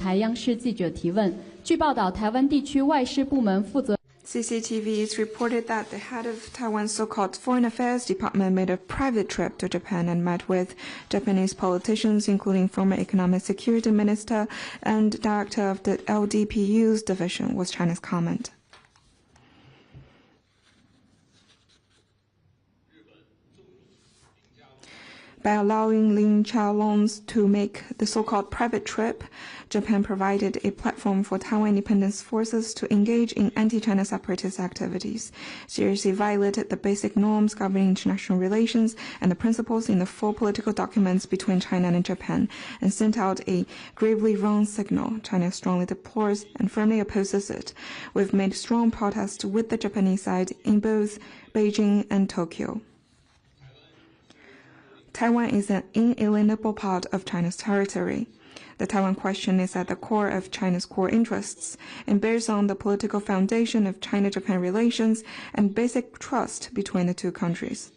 台央视记者提问。据报道，台湾地区外事部门负责。CCTV is reported that the head of Taiwan's so-called Foreign Affairs Department made a private trip to Japan and met with Japanese politicians, including former Economic Security Minister and Director of the LDPU's division, was China's comment. By allowing Lin Chaolong to make the so-called private trip, Japan provided a platform for Taiwan independence forces to engage in anti-China separatist activities, seriously violated the basic norms governing international relations and the principles in the four political documents between China and Japan, and sent out a gravely wrong signal. China strongly deplores and firmly opposes it. We've made strong protests with the Japanese side in both Beijing and Tokyo. Taiwan is an inalienable part of China's territory. The Taiwan question is at the core of China's core interests and bears on the political foundation of China-Japan relations and basic trust between the two countries.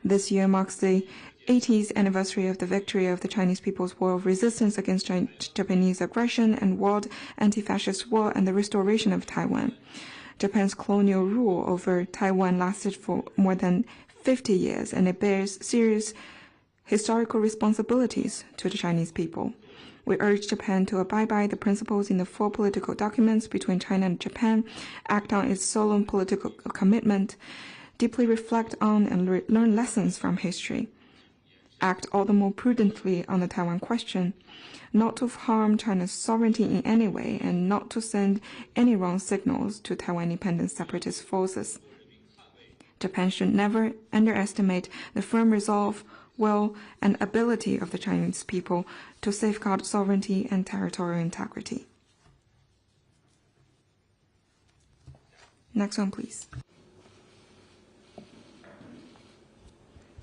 This year marks the 80th anniversary of the victory of the Chinese People's War of Resistance against Japanese aggression and World Anti-Fascist War and the restoration of Taiwan. Japan's colonial rule over Taiwan lasted for more than 50 years, and it bears serious historical responsibilities to the Chinese people. We urge Japan to abide by the principles in the four political documents between China and Japan, act on its solemn political commitment, deeply reflect on and learn lessons from history, act all the more prudently on the Taiwan question, not to harm China's sovereignty in any way, and not to send any wrong signals to Taiwan independent separatist forces. Japan should never underestimate the firm resolve, will, and ability of the Chinese people to safeguard sovereignty and territorial integrity. Next one, please.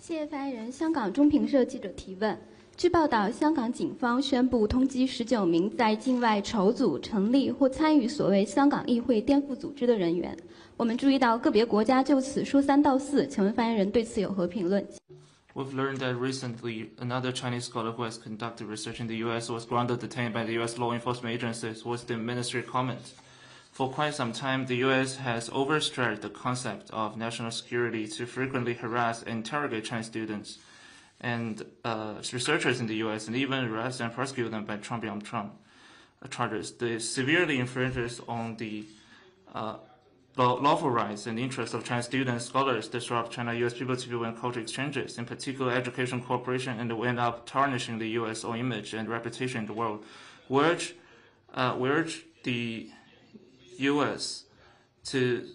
谢谢发言人。香港中评社记者提问。据报道，香港警方宣布通缉19名在境外筹组、成立或参与所谓香港议会颠覆组织的人员。我们注意到个别国家就此说三道四，请问发言人对此有何评论？ We've learned that recently, another Chinese scholar who has conducted research in the U.S. was grounded detained by the U.S. law enforcement agencies. Was the ministry comment? For quite some time, the U.S. has overstretched the concept of national security to frequently harass and interrogate Chinese students and researchers in the U.S. and even arrest and prosecute them by Trump charges. This severely infringes on the lawful rights and interests of Chinese students, scholars, disrupt China-U.S. people-to-people and cultural exchanges, in particular education cooperation, and will end up tarnishing the U.S. own image and reputation in the world. We urge the U.S. to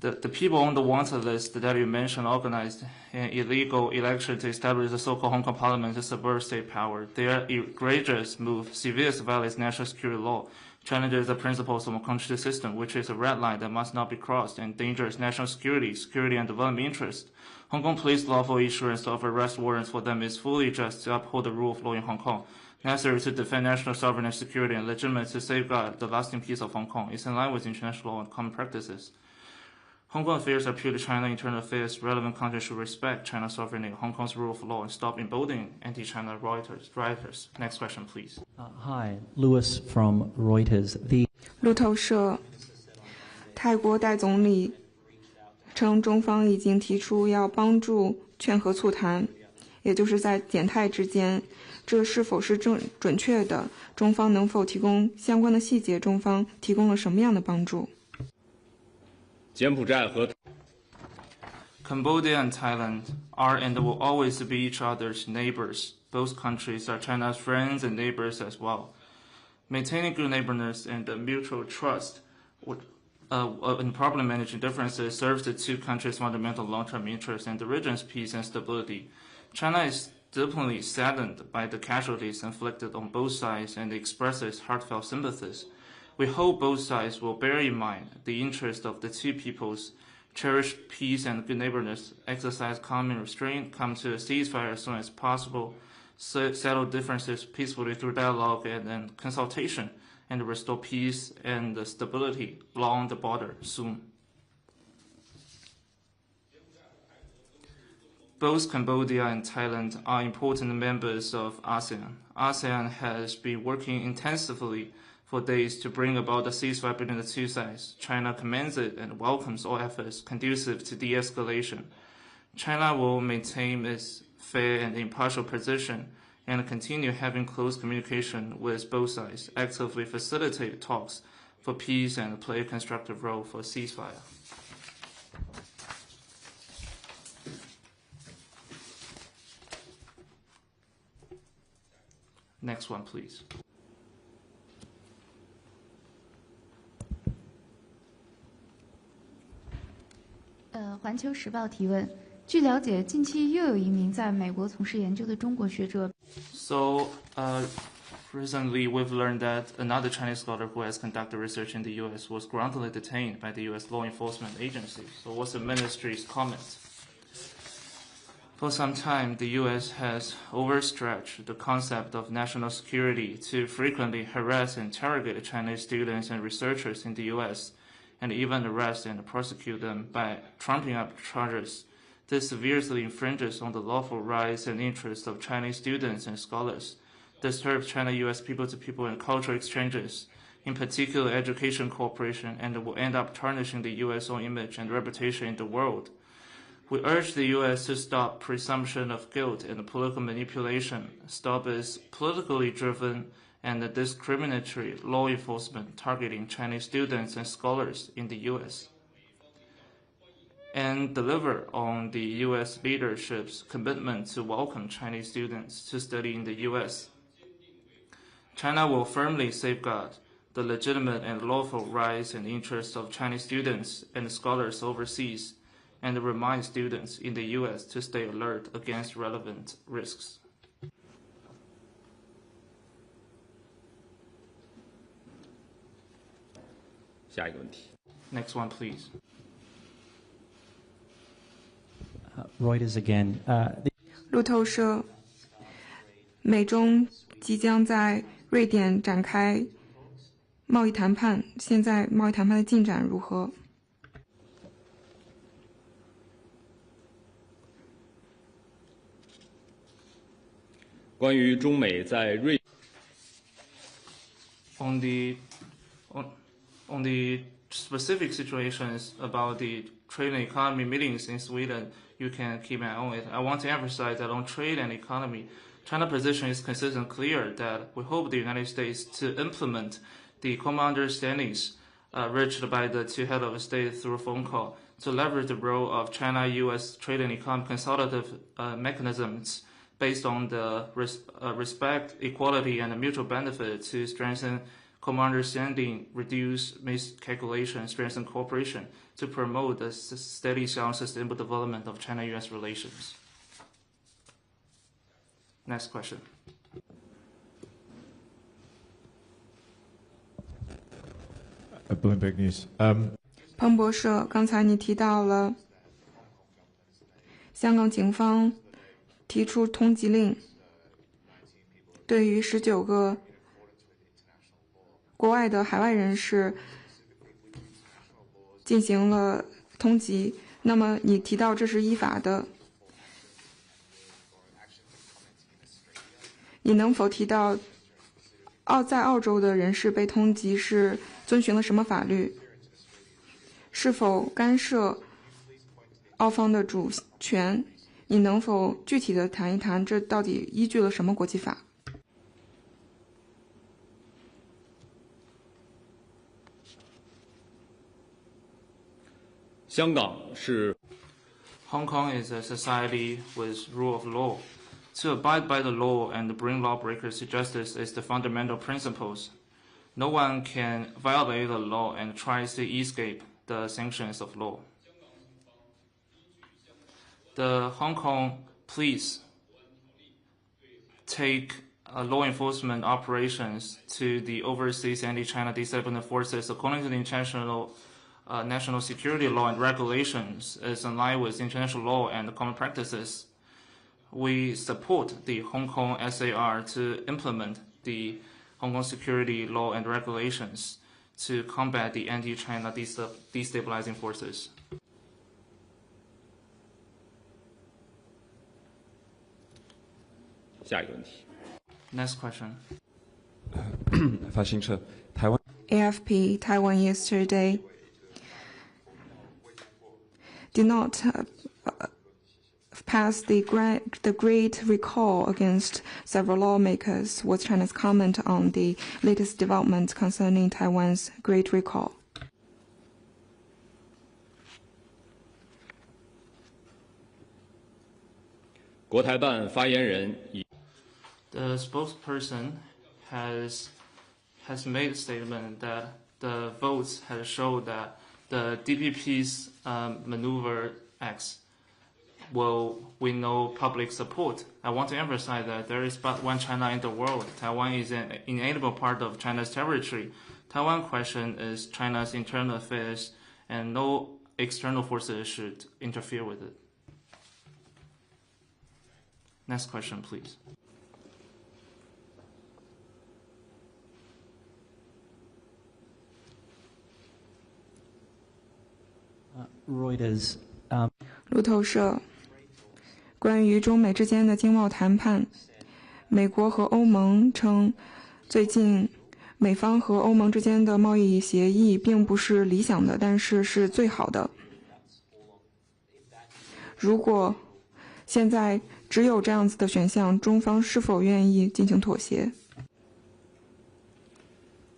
The people on the wanted list that you mentioned organized an illegal election to establish the so-called Hong Kong Parliament to subvert state power. Their egregious move severely violates national security law, challenges the principles of a country system, which is a red line that must not be crossed, and endangers national security and development interests. Hong Kong police lawful issuance of arrest warrants for them is fully just to uphold the rule of law in Hong Kong, necessary to defend national sovereignty and security, and legitimate to safeguard the lasting peace of Hong Kong. It's in line with international law and common practices. Hong Kong affairs are purely China internal affairs. Relevant countries should respect China's sovereignty, Hong Kong's rule of law, and stop emboldening anti-China rioters. Next question, please. Hi, Lewis from Reuters. 路透社，泰国代总理称，中方已经提出要帮助劝和促谈，也就是在简泰之间，这是否是准确的？中方能否提供相关的细节？中方提供了什么样的帮助？ Cambodia and Thailand are and will always be each other's neighbors. Both countries are China's friends and neighbors as well. Maintaining good neighborliness and mutual trust and properly managing differences serves the two countries' fundamental long-term interests and the region's peace and stability. China is deeply saddened by the casualties inflicted on both sides and expresses heartfelt sympathies. We hope both sides will bear in mind the interest of the two peoples, cherish peace and good neighborliness, exercise common restraint, come to a ceasefire as soon as possible, settle differences peacefully through dialogue and consultation, and restore peace and stability along the border soon. Both Cambodia and Thailand are important members of ASEAN. ASEAN has been working intensively for days to bring about a ceasefire between the two sides. China commends it and welcomes all efforts conducive to de-escalation. China will maintain its fair and impartial position and continue having close communication with both sides, actively facilitate talks for peace and play a constructive role for ceasefire. Next one, please.《环球时报》提问：据了解，近期又有一名在美国从事研究的中国学者。So, recently we've learned that another Chinese scholar who has conducted research in the U.S. was wrongfully detained by the U.S. law enforcement agency. So, what's the ministry's comment? For some time, the U.S. has overstretched the concept of national security to frequently harass and interrogate Chinese students and researchers in the U.S., and even arrest and prosecute them by trumping up charges. This severely infringes on the lawful rights and interests of Chinese students and scholars, disturbs China-U.S. people-to-people and cultural exchanges, in particular education cooperation, and will end up tarnishing the U.S. own image and reputation in the world. We urge the U.S. to stop presumption of guilt and political manipulation, stop its politically driven and discriminatory law enforcement targeting Chinese students and scholars in the U.S., and deliver on the U.S. leadership's commitment to welcome Chinese students to study in the U.S. China will firmly safeguard the legitimate and lawful rights and interests of Chinese students and scholars overseas, and remind students in the U.S. to stay alert against relevant risks. Next one, please. Reuters again. 路透社，美中即将在瑞典展开贸易谈判，现在贸易谈判的进展如何？关于中美在瑞 On the specific situations about the trade and economy meetings in Sweden, you can keep an eye on it. I want to emphasize that on trade and economy, China's position is consistent and clear that we hope the United States to implement the common understandings reached by the two heads of state through a phone call to leverage the role of China-U.S. trade and economic consultative mechanisms based on the respect, equality, and mutual benefit to strengthen common understanding, reduce miscalculation, strengthen cooperation to promote the steady, sound, sustainable development of China-U.S. relations. Next question. Bloomberg News. 彭博社，刚才你提到了香港警方提出通缉令，对于19个国外的海外人士进行了通缉。那么你提到这是依法的，你能否提到在澳洲的人士被通缉是遵循了什么法律？是否干涉澳方的主权？你能否具体的谈一谈这到底依据了什么国际法？香港是 Hong Kong is a society with rule of law. To abide by the law and bring lawbreakers to justice is the fundamental principles. No one can violate the law and tries to escape the sanctions of law. The Hong Kong police take law enforcement operations to the overseas anti-China destabilizing forces according to the international national security law and regulations is in line with international law and common practices. We support the Hong Kong SAR to implement the Hong Kong security law and regulations to combat the anti-China destabilizing forces. 下一个问题。 Next question. 发行者台湾 AFP Taiwan yesterday did not pass the great recall against several lawmakers. What's China's comment on the latest developments concerning Taiwan's great recall? 国台办发言人已 The spokesperson has made a statement that the votes have showed that the DPP's maneuver X will win no public support. I want to emphasize that there is but one China in the world. Taiwan is an inalienable part of China's territory. Taiwan question is China's internal affairs, and no external forces should interfere with it. Next question, please. Reuters. 路透社关于中美之间的经贸谈判，美国和欧盟称，最近美方和欧盟之间的贸易协议并不是理想的，但是是最好的。如果现在只有这样子的选项，中方是否愿意进行妥协？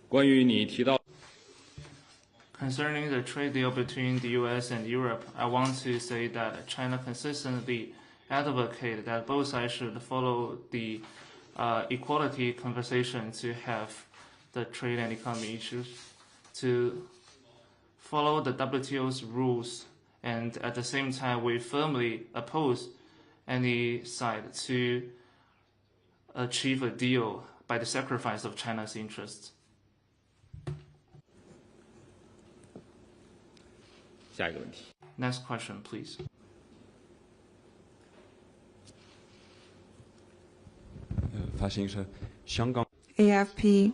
关于你提到 Concerning the trade deal between the U.S. and Europe, I want to say that China consistently advocated that both sides should follow the equality conversation to have the trade and economy issues, to follow the WTO's rules, and at the same time we firmly oppose any side to achieve a deal by the sacrifice of China's interests. 下一个问题。 Next question, please. 发行者香港 AFP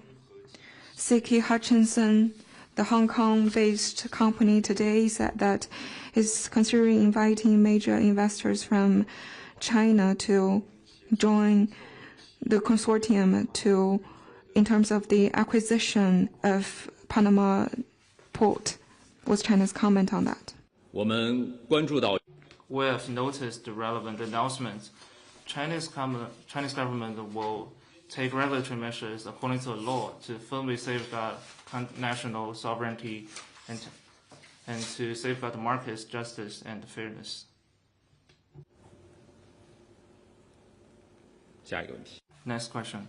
Siki Hutchinson, the Hong Kong-based company, today said that it's considering inviting major investors from China to join the consortium in terms of the acquisition of Panama Port. What's China's comment on that? 我们关注到 We have noticed the relevant announcements. Chinese government will take regulatory measures according to the law to firmly safeguard national sovereignty and to safeguard the market's justice and fairness. 下一个问题。 Next question.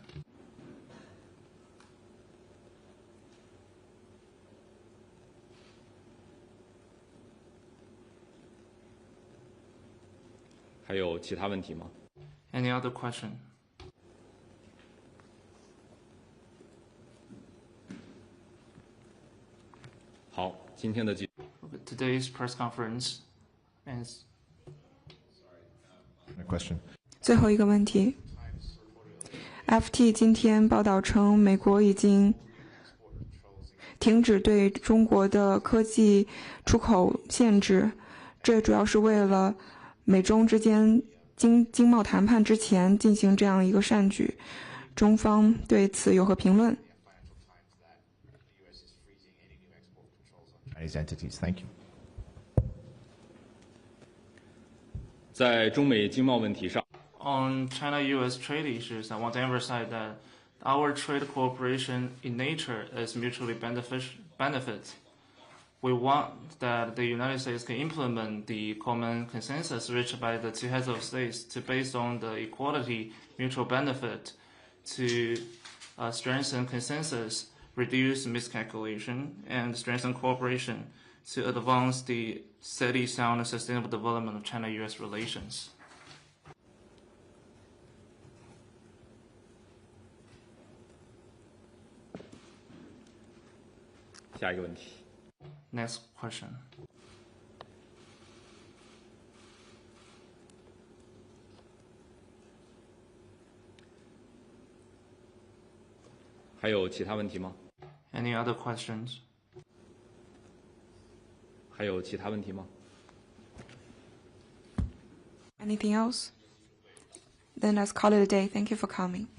还有其他问题吗？ Any other question? “好，今天的记 Today's press conference ends. A question. 最后一个问题 ，FT 今天报道称，美国已经停止对中国的科技出口限制，这主要是为了美中之间经贸谈判之前进行这样一个善举。中方对此有何评论？ Chinese entities. Thank you. 在中美经贸问题上， On China-U.S. trade issues, I want to emphasize that our trade cooperation in nature is mutually benefit. We want that the United States can implement the common consensus reached by the two heads of states to based on the equality, mutual benefit, to strengthen consensus, reduce miscalculation, and strengthen cooperation to advance the steady, sound, and sustainable development of China-U.S. relations. 下一个问题。 Next question. 还有其他问题吗？ Any other questions? 还有其他问题吗？ Anything else? Then let's call it a day. Thank you for coming.